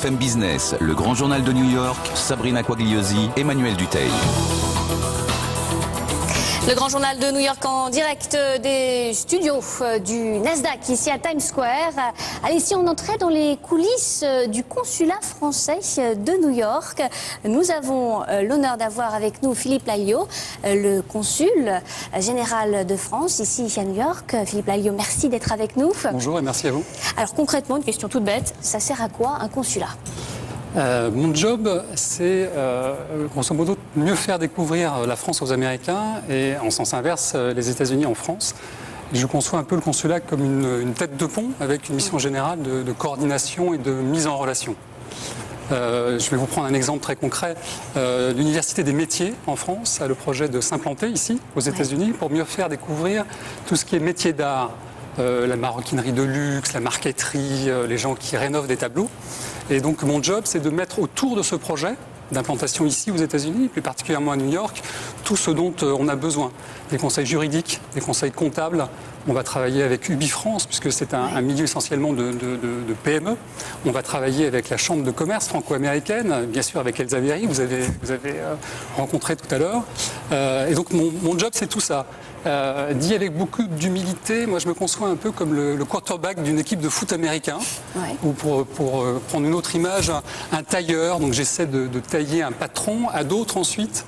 BFM Business, le grand journal de New York, Sabrina Quagliosi, Emmanuel Dutheil. Le grand journal de New York en direct des studios du Nasdaq, ici à Times Square. Allez, si on entrait dans les coulisses du consulat français de New York, nous avons l'honneur d'avoir avec nous Philippe Lalliot, le consul général de France ici à New York. Philippe Lalliot, merci d'être avec nous. Bonjour et merci à vous. Alors concrètement, une question toute bête, ça sert à quoi un consulat ? Mon job, c'est grosso modo de mieux faire découvrir la France aux Américains et en sens inverse, les États-Unis en France. Et je conçois un peu le consulat comme une tête de pont avec une mission générale de coordination et de mise en relation. Je vais vous prendre un exemple très concret. L'Université des métiers en France a le projet de s'implanter ici, aux États-Unis, pour mieux faire découvrir tout ce qui est métier d'art, la maroquinerie de luxe, la marqueterie, les gens qui rénovent des tableaux. Et donc mon job, c'est de mettre autour de ce projet d'implantation ici aux États-Unis, plus particulièrement à New York, tout ce dont on a besoin. Des conseils juridiques, des conseils comptables. On va travailler avec UbiFrance, puisque c'est un milieu essentiellement de PME. On va travailler avec la Chambre de commerce franco-américaine, bien sûr avec Elsa Véry, vous avez rencontré tout à l'heure. Et donc mon job, c'est tout ça. Dit avec beaucoup d'humilité, moi je me conçois un peu comme le quarterback d'une équipe de foot américain, ou pour prendre une autre image, un tailleur, donc j'essaie de tailler un patron, à d'autres ensuite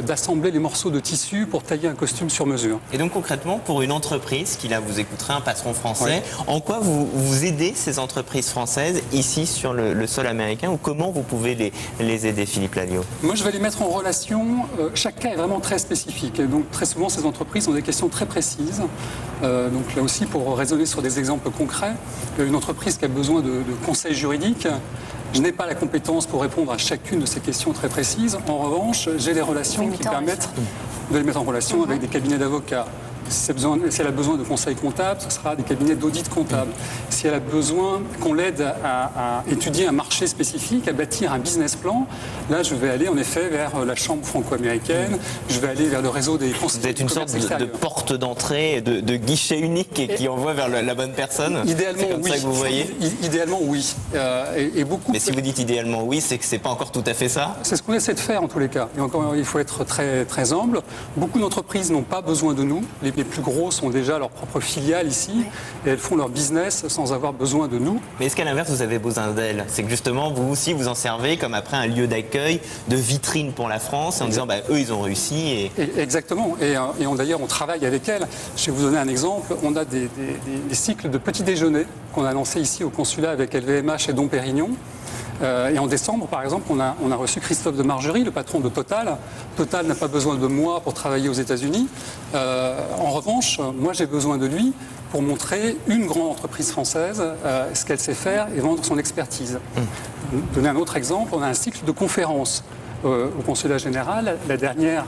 d'assembler les morceaux de tissu pour tailler un costume sur mesure. Et donc concrètement, pour une entreprise qui là vous écouterait, un patron français, en quoi vous aidez ces entreprises françaises ici sur le sol américain, ou comment vous pouvez les aider, Philippe Lalliot? Moi je vais les mettre en relation, chaque cas est vraiment très spécifique, et donc très souvent ces entreprises ont des questions très précises. Donc là aussi, pour raisonner sur des exemples concrets, une entreprise qui a besoin de conseils juridiques, je n'ai pas la compétence pour répondre à chacune de ces questions très précises. En revanche, j'ai les relations qui permettent de les mettre en relation avec des cabinets d'avocats. Si elle a besoin de conseils comptables, ce sera des cabinets d'audit comptable. Si elle a besoin qu'on l'aide à étudier un marché spécifique, à bâtir un business plan, là je vais aller en effet vers la Chambre franco-américaine, je vais aller vers le réseau des conseillers. Vous êtes une sorte de porte d'entrée, de guichet unique et qui envoie vers la bonne personne. Idéalement, c'est comme ça que vous voyez. Idéalement, oui. Et beaucoup. Mais si vous dites idéalement oui, c'est que c'est pas encore tout à fait ça. C'est ce qu'on essaie de faire en tous les cas. Et encore, il faut être très, très humble. Beaucoup d'entreprises n'ont pas besoin de nous. Les plus grosses ont déjà leur propre filiale ici et elles font leur business sans avoir besoin de nous. Mais est-ce qu'à l'inverse, vous avez besoin d'elles? C'est que justement, vous aussi, vous en servez comme après un lieu d'accueil, de vitrine pour la France, en disant, eux, ils ont réussi. Exactement. Et d'ailleurs, on travaille avec elles. Je vais vous donner un exemple. On a des cycles de petits déjeuners qu'on a lancés ici au consulat avec LVMH et Dom Pérignon. Et en décembre, par exemple, on a reçu Christophe de Margerie, le patron de Total. Total n'a pas besoin de moi pour travailler aux États-Unis. En revanche, moi, j'ai besoin de lui pour montrer une grande entreprise française, ce qu'elle sait faire et vendre son expertise. Pour donner un autre exemple, on a un cycle de conférences au consulat général. La dernière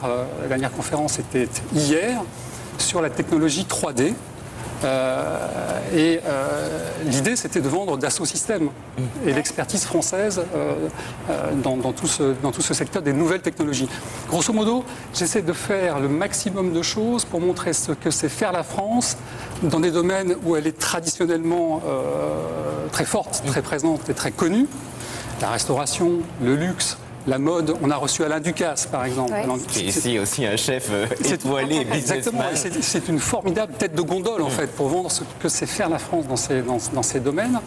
conférence était hier sur la technologie 3D. L'idée, c'était de vendre Dassault Systèmes et l'expertise française dans tout ce secteur des nouvelles technologies. Grosso modo, j'essaie de faire le maximum de choses pour montrer ce que c'est faire la France dans des domaines où elle est traditionnellement très forte, très présente et très connue. La restauration, le luxe, la mode. On a reçu Alain Ducasse, par exemple. C'est ici aussi un chef étoilé, exactement. C'est une formidable tête de gondole, en fait, pour vendre ce que c'est faire la France dans ces domaines.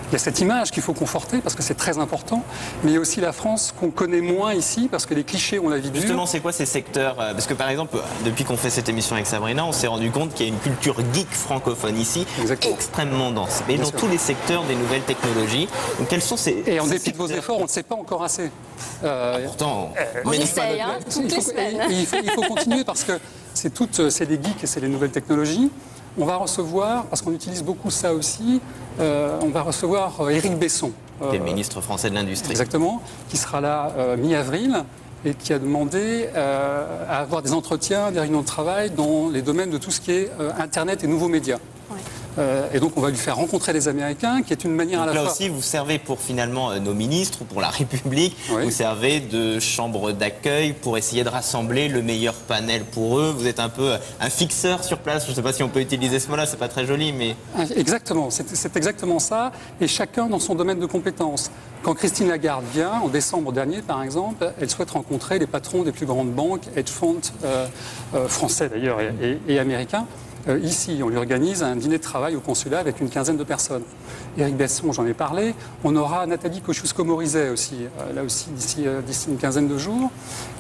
Il y a cette image qu'il faut conforter, parce que c'est très important, mais il y a aussi la France qu'on connaît moins ici, parce que les clichés, on la vie dure. Justement, c'est quoi ces secteurs? Parce que, par exemple, depuis qu'on fait cette émission avec Sabrina, on s'est rendu compte qu'il y a une culture geek francophone ici, extrêmement dense. Mais dans tous les secteurs des nouvelles technologies. Donc, quels sont ces... Et en dépit de vos efforts, on ne sait pas encore assez. Pourtant, on essaye, toutes les semaines. Il faut continuer parce que c'est les geeks et c'est les nouvelles technologies. On va recevoir, parce qu'on utilise beaucoup ça aussi, on va recevoir Éric Besson. Qui est le ministre français de l'Industrie. Exactement, qui sera là mi-avril et qui a demandé à avoir des entretiens, des réunions de travail dans les domaines de tout ce qui est Internet et nouveaux médias. Et donc on va lui faire rencontrer les Américains, qui est une manière donc à la fois... Là aussi, vous servez pour finalement nos ministres, pour la République, vous servez de chambre d'accueil pour essayer de rassembler le meilleur panel pour eux. Vous êtes un peu un fixeur sur place, je ne sais pas si on peut utiliser ce mot-là, c'est pas très joli, mais... Exactement, c'est exactement ça, et chacun dans son domaine de compétences. Quand Christine Lagarde vient, en décembre dernier par exemple, elle souhaite rencontrer les patrons des plus grandes banques, hedge funds français d'ailleurs et américains. Ici, on lui organise un dîner de travail au consulat avec une quinzaine de personnes. Éric Besson, j'en ai parlé. On aura Nathalie Kosciusko-Morizet aussi, là aussi d'ici une quinzaine de jours.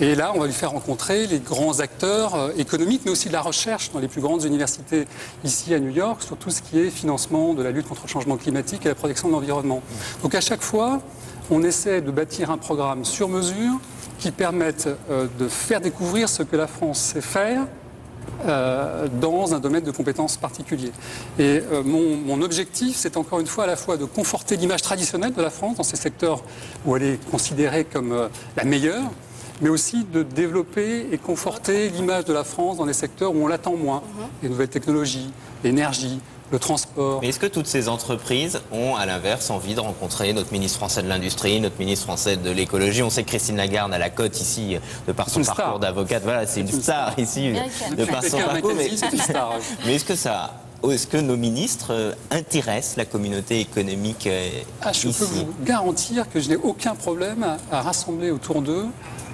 Et là, on va lui faire rencontrer les grands acteurs économiques, mais aussi de la recherche dans les plus grandes universités ici à New York, sur tout ce qui est financement de la lutte contre le changement climatique et la protection de l'environnement. Donc à chaque fois, on essaie de bâtir un programme sur mesure qui permette de faire découvrir ce que la France sait faire dans un domaine de compétences particulier. Et mon objectif, c'est encore une fois à la fois de conforter l'image traditionnelle de la France dans ces secteurs où elle est considérée comme la meilleure, mais aussi de développer et conforter l'image de la France dans les secteurs où on l'attend moins. Les nouvelles technologies, l'énergie, le transport. Mais est-ce que toutes ces entreprises ont, à l'inverse, envie de rencontrer notre ministre français de l'Industrie, notre ministre français de l'Écologie? On sait que Christine Lagarde a la cote ici, de par son parcours d'avocate. Voilà, c'est une star ici, de par son parcours. Mais est-ce que nos ministres intéressent la communauté économique Je ici? peux vous garantir que je n'ai aucun problème à rassembler autour d'eux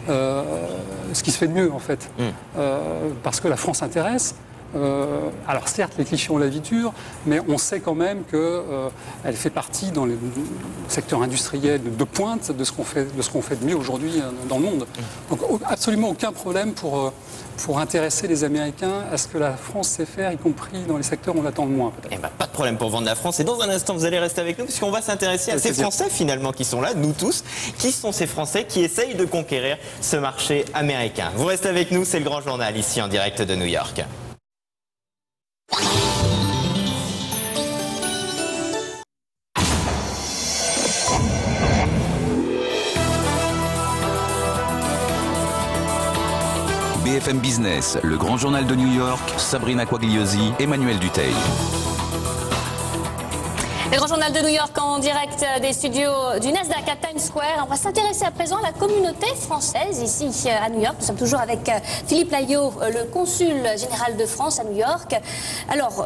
ce qui se fait de mieux, en fait. Parce que la France intéresse. Alors certes, les clichés ont la vie dure, mais on sait quand même qu'elle fait partie dans le secteur industriel de pointe de ce qu'on fait de mieux aujourd'hui dans le monde. Donc absolument aucun problème pour intéresser les Américains à ce que la France sait faire, y compris dans les secteurs où on l'attend le moins. Eh ben, pas de problème pour vendre la France. Et dans un instant, vous allez rester avec nous, puisqu'on va s'intéresser à ces Français finalement qui sont là, nous tous. Qui sont ces Français qui essayent de conquérir ce marché américain? Vous restez avec nous, c'est le Grand Journal ici en direct de New York. BFM Business, le Grand Journal de New York, Sabrina Quagliosi, Emmanuel Dutheil. Le Grand Journal de New York en direct des studios du Nasdaq à Times Square. On va s'intéresser à présent à la communauté française ici à New York. Nous sommes toujours avec Philippe Laillot, le consul général de France à New York. Alors,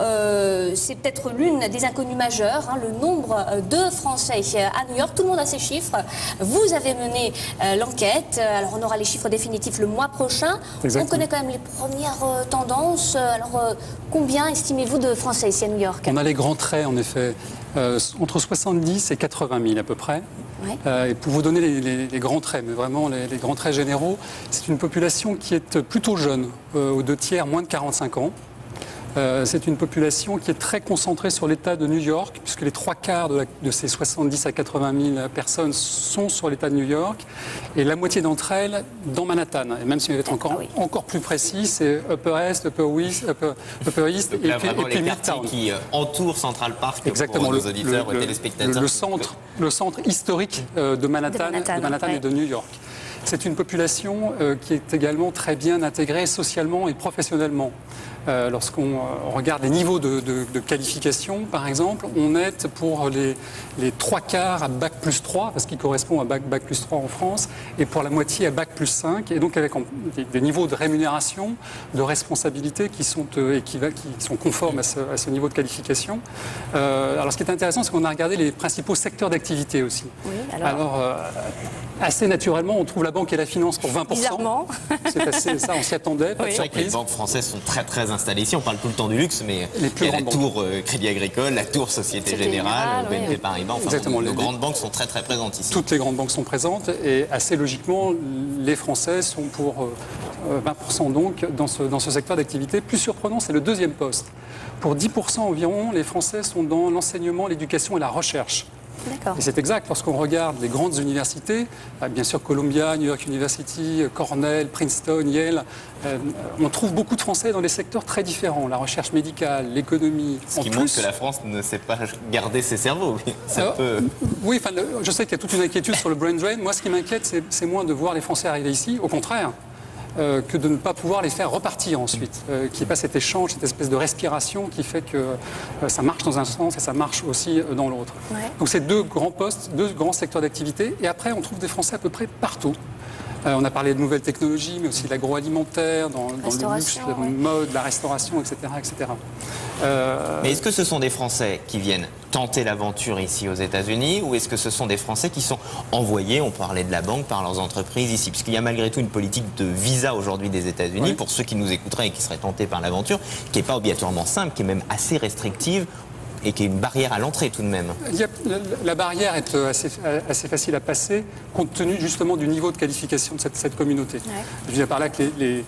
c'est peut-être l'une des inconnues majeures, le nombre de Français à New York. Tout le monde a ses chiffres. Vous avez mené l'enquête. Alors, on aura les chiffres définitifs le mois prochain. Exactement. On connaît quand même les premières tendances. Alors, combien estimez-vous de Français ici à New York? On a les grands traits, en effet. Entre 70 et 80 000 à peu près. Ouais. Et pour vous donner les grands traits, mais vraiment les grands traits généraux, c'est une population qui est plutôt jeune, aux 2/3 moins de 45 ans. C'est une population qui est très concentrée sur l'État de New York, puisque les 3/4 de ces 70 à 80 000 personnes sont sur l'État de New York, et la moitié d'entre elles dans Manhattan. Et même si on veut être encore plus précis, c'est Upper East, Upper East, donc là, et puis Midtown, qui entoure Central Park. Exactement, pour nos auditeurs et téléspectateurs. Le centre historique de Manhattan et de New York. C'est une population qui est également très bien intégrée socialement et professionnellement. Lorsqu'on regarde les niveaux de qualification, par exemple, on est pour les 3/4 à Bac+3, parce qu'il correspond à Bac+3 en France, et pour la moitié à Bac+5, et donc avec des niveaux de rémunération, de responsabilité qui sont conformes à ce niveau de qualification. Alors ce qui est intéressant, c'est qu'on a regardé les principaux secteurs d'activité aussi. Oui, alors assez naturellement, on trouve la banque et la finance pour 20%. Bizarrement. C'est assez, ça, on s'y attendait, pas de surprise. Les banques françaises sont très installées ici. On parle tout le temps du luxe, mais il y a la tour Crédit Agricole, la tour Société Générale, BNP Paribas. Enfin, exactement. Nos grandes banques sont très présentes ici. Toutes les grandes banques sont présentes et assez logiquement, les Français sont pour 20% donc dans ce secteur d'activité. Plus surprenant, c'est le deuxième poste. Pour 10% environ, les Français sont dans l'enseignement, l'éducation et la recherche. Et c'est exact, lorsqu'on regarde les grandes universités, bien sûr Columbia, New York University, Cornell, Princeton, Yale, on trouve beaucoup de Français dans des secteurs très différents, la recherche médicale, l'économie. Ce qui montre que la France ne sait pas garder ses cerveaux. Oui, je sais qu'il y a toute une inquiétude sur le brain drain. Moi, ce qui m'inquiète, c'est moins de voir les Français arriver ici, au contraire. Que de ne pas pouvoir les faire repartir ensuite, qu'il n'y ait pas cet échange, cette espèce de respiration qui fait que ça marche dans un sens et ça marche aussi dans l'autre. Ouais. Donc c'est deux grands postes, deux grands secteurs d'activité, et après on trouve des Français à peu près partout. On a parlé de nouvelles technologies, mais aussi de l'agroalimentaire, dans le luxe, la mode, la restauration, etc. etc. Mais est-ce que ce sont des Français qui viennent tenter l'aventure ici aux États-Unis, ou est-ce que ce sont des Français qui sont envoyés, on parlait de la banque, par leurs entreprises ici? Puisqu'il y a malgré tout une politique de visa aujourd'hui des États-Unis, pour ceux qui nous écouteraient et qui seraient tentés par l'aventure, qui n'est pas obligatoirement simple, qui est même assez restrictive, et qui est une barrière à l'entrée tout de même. La barrière est assez facile à passer, compte tenu justement du niveau de qualification de cette communauté. Je veux dire par là que les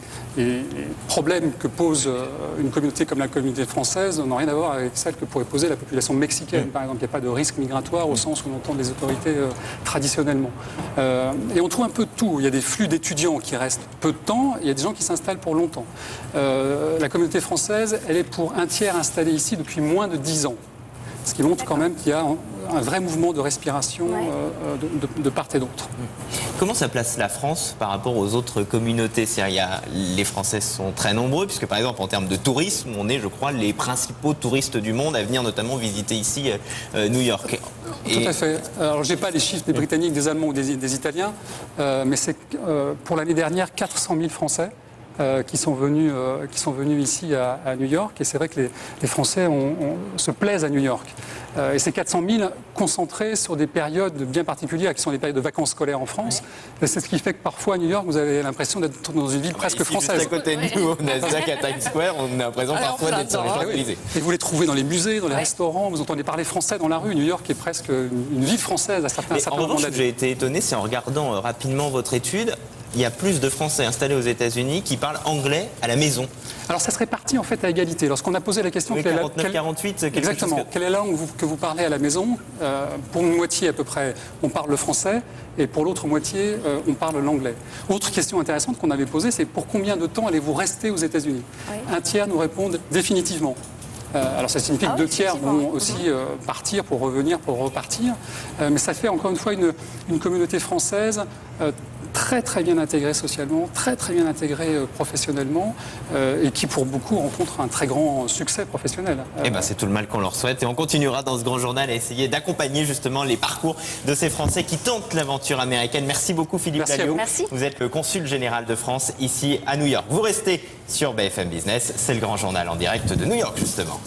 problèmes que pose une communauté comme la communauté française n'ont rien à voir avec celle que pourrait poser la population mexicaine, par exemple. Il n'y a pas de risque migratoire au sens où on entend les autorités traditionnellement. Et on trouve un peu de tout. Il y a des flux d'étudiants qui restent peu de temps, il y a des gens qui s'installent pour longtemps. La communauté française, elle est pour un tiers installée ici depuis moins de 10 ans. Ce qui montre quand même qu'il y a un vrai mouvement de respiration de part et d'autre. Comment ça place la France par rapport aux autres communautés? Les Français sont très nombreux, puisque par exemple en termes de tourisme, on est, je crois, les principaux touristes du monde à venir notamment visiter ici New York. Tout à fait. Alors je n'ai pas les chiffres des Britanniques, des Allemands ou des Italiens, mais c'est pour l'année dernière 400 000 Français qui sont venus ici à New York. Et c'est vrai que les Français se plaisent à New York. Et ces 400 000 concentrés sur des périodes bien particulières, qui sont les périodes de vacances scolaires en France. Et c'est ce qui fait que parfois à New York, vous avez l'impression d'être dans une ville presque française. Juste à côté de nous, au Nasdaq, à Times Square, on a l'impression parfois d'être sur les Champs-Élysées. Et vous les trouvez dans les musées, dans les restaurants, vous entendez parler français dans la rue. New York est presque une ville française à certains moments. En revanche, j'ai été étonné, c'est en regardant rapidement votre étude, il y a plus de Français installés aux États-Unis qui parlent anglais à la maison. Alors ça serait parti en fait à égalité. Lorsqu'on a posé la question... 49-48, exactement. Quelle est la langue que vous parlez à la maison? Pour une moitié à peu près, on parle le français, et pour l'autre moitié, on parle l'anglais. Autre question intéressante qu'on avait posée, c'est pour combien de temps allez-vous rester aux États-Unis? Un tiers nous répondent définitivement. Alors ça signifie que 2 tiers vont aussi partir pour revenir, pour repartir. Mais ça fait encore une fois une communauté française très très bien intégrée socialement, très très bien intégrée professionnellement et qui pour beaucoup rencontre un très grand succès professionnel. C'est tout le mal qu'on leur souhaite et on continuera dans ce grand journal à essayer d'accompagner justement les parcours de ces Français qui tentent l'aventure américaine. Merci beaucoup Philippe Lalliot. Vous êtes le consul général de France ici à New York. Vous restez sur BFM Business, c'est le grand journal en direct de New York justement.